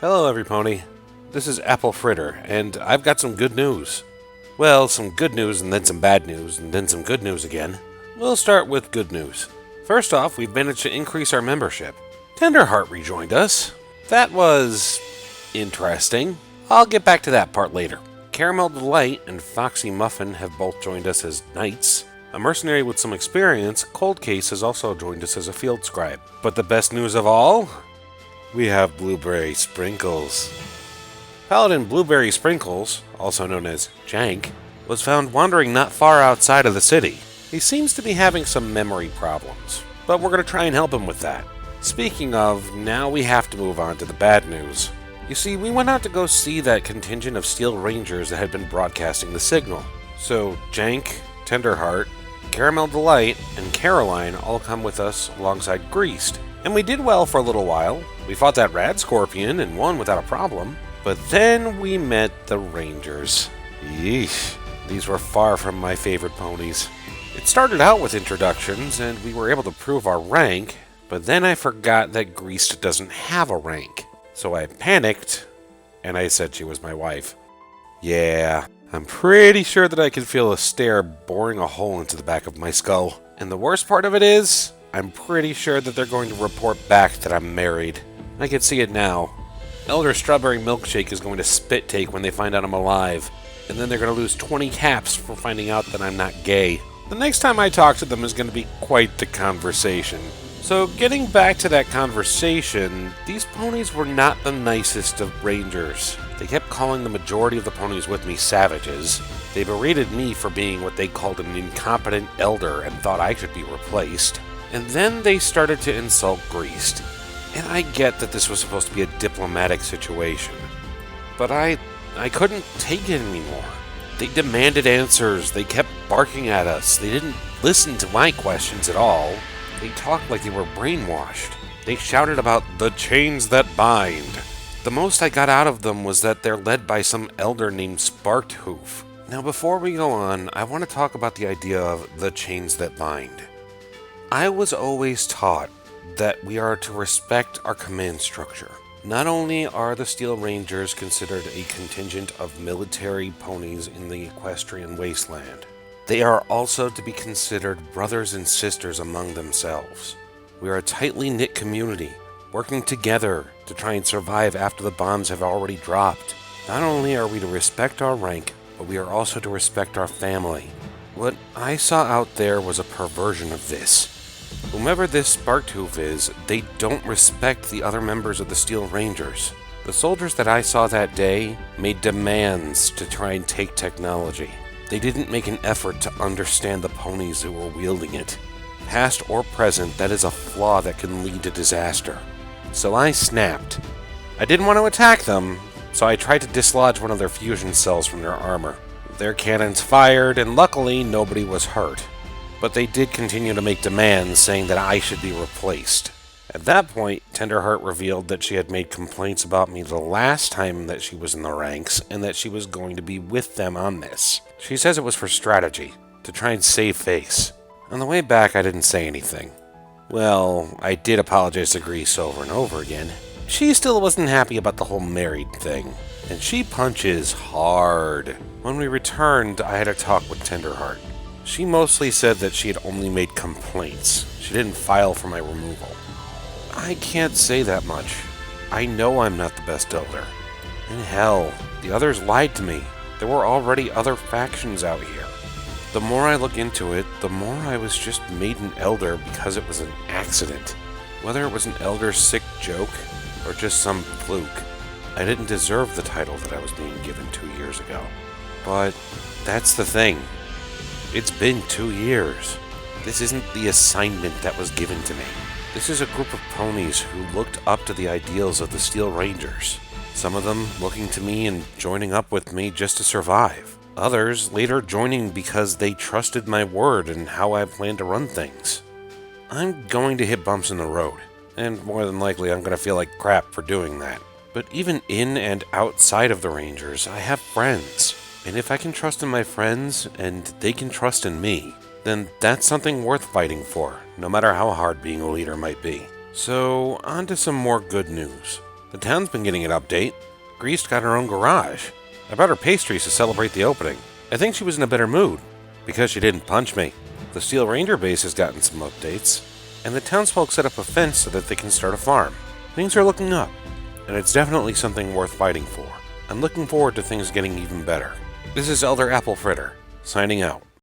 Hello, everypony. This is Apple Fritter, and I've got some good news. Well, some good news and then some bad news, and then some good news again. We'll start with good news. First off, we've managed to increase our membership. Tenderheart rejoined us. That was interesting. I'll get back to that part later. Caramel Delight and Foxy Muffin have both joined us as knights. A mercenary with some experience, Cold Case, has also joined us as a field scribe. But the best news of all? We have Blueberry Sprinkles. Paladin Blueberry Sprinkles, also known as Jank, was found wandering not far outside of the city. He seems to be having some memory problems, but we're going to try and help him with that. Speaking of, now we have to move on to the bad news. You see, we went out to go see that contingent of Steel Rangers that had been broadcasting the signal. So Jank, Tenderheart, Caramel Delight, and Caroline all come with us alongside Greased. And we did well for a little while. We fought that rad scorpion and won without a problem. But then we met the Rangers. Yeesh. These were far from my favorite ponies. It started out with introductions, and we were able to prove our rank, but then I forgot that Greased doesn't have a rank. So I panicked, and I said she was my wife. Yeah, I'm pretty sure that I can feel a stare boring a hole into the back of my skull. And the worst part of it is, I'm pretty sure that they're going to report back that I'm married. I can see it now. Elder Strawberry Milkshake is going to spit take when they find out I'm alive. And then they're going to lose 20 caps for finding out that I'm not gay. The next time I talk to them is going to be quite the conversation. So getting back to that conversation, these ponies were not the nicest of rangers. They kept calling the majority of the ponies with me savages. They berated me for being what they called an incompetent elder and thought I should be replaced. And then they started to insult Greased. And I get that this was supposed to be a diplomatic situation. But I couldn't take it anymore. They demanded answers. They kept barking at us. They didn't listen to my questions at all. They talked like they were brainwashed. They shouted about the chains that bind. The most I got out of them was that they're led by some elder named Sparked Hoof. Now before we go on, I want to talk about the idea of the chains that bind. I was always taught that we are to respect our command structure. Not only are the Steel Rangers considered a contingent of military ponies in the equestrian wasteland, they are also to be considered brothers and sisters among themselves. We are a tightly knit community, working together to try and survive after the bombs have already dropped. Not only are we to respect our rank, but we are also to respect our family. What I saw out there was a perversion of this. Whomever this Sparked Hoof is, they don't respect the other members of the Steel Rangers. The soldiers that I saw that day made demands to try and take technology. They didn't make an effort to understand the ponies who were wielding it. Past or present, that is a flaw that can lead to disaster. So I snapped. I didn't want to attack them, so I tried to dislodge one of their fusion cells from their armor. Their cannons fired, and luckily nobody was hurt. But they did continue to make demands, saying that I should be replaced. At that point, Tenderheart revealed that she had made complaints about me the last time that she was in the ranks, and that she was going to be with them on this. She says it was for strategy, to try and save face. On the way back, I didn't say anything. Well, I did apologize to Grease over and over again. She still wasn't happy about the whole married thing, and she punches hard. When we returned, I had a talk with Tenderheart. She mostly said that she had only made complaints. She didn't file for my removal. I can't say that much. I know I'm not the best elder. And hell, the others lied to me. There were already other factions out here. The more I look into it, the more I was just made an elder because it was an accident. Whether it was an elder's sick joke or just some fluke, I didn't deserve the title that I was being given 2 years ago. But that's the thing. It's been 2 years. This isn't the assignment that was given to me. This is a group of ponies who looked up to the ideals of the Steel Rangers. Some of them looking to me and joining up with me just to survive. Others later joining because they trusted my word and how I plan to run things. I'm going to hit bumps in the road, and more than likely I'm going to feel like crap for doing that. But even in and outside of the Rangers, I have friends. And if I can trust in my friends, and they can trust in me, then that's something worth fighting for, no matter how hard being a leader might be. So, on to some more good news. The town's been getting an update. Greased got her own garage. I brought her pastries to celebrate the opening. I think she was in a better mood, because she didn't punch me. The Steel Ranger base has gotten some updates, and the townsfolk set up a fence so that they can start a farm. Things are looking up, and it's definitely something worth fighting for. I'm looking forward to things getting even better. This is Elder Apple Fritter, signing out.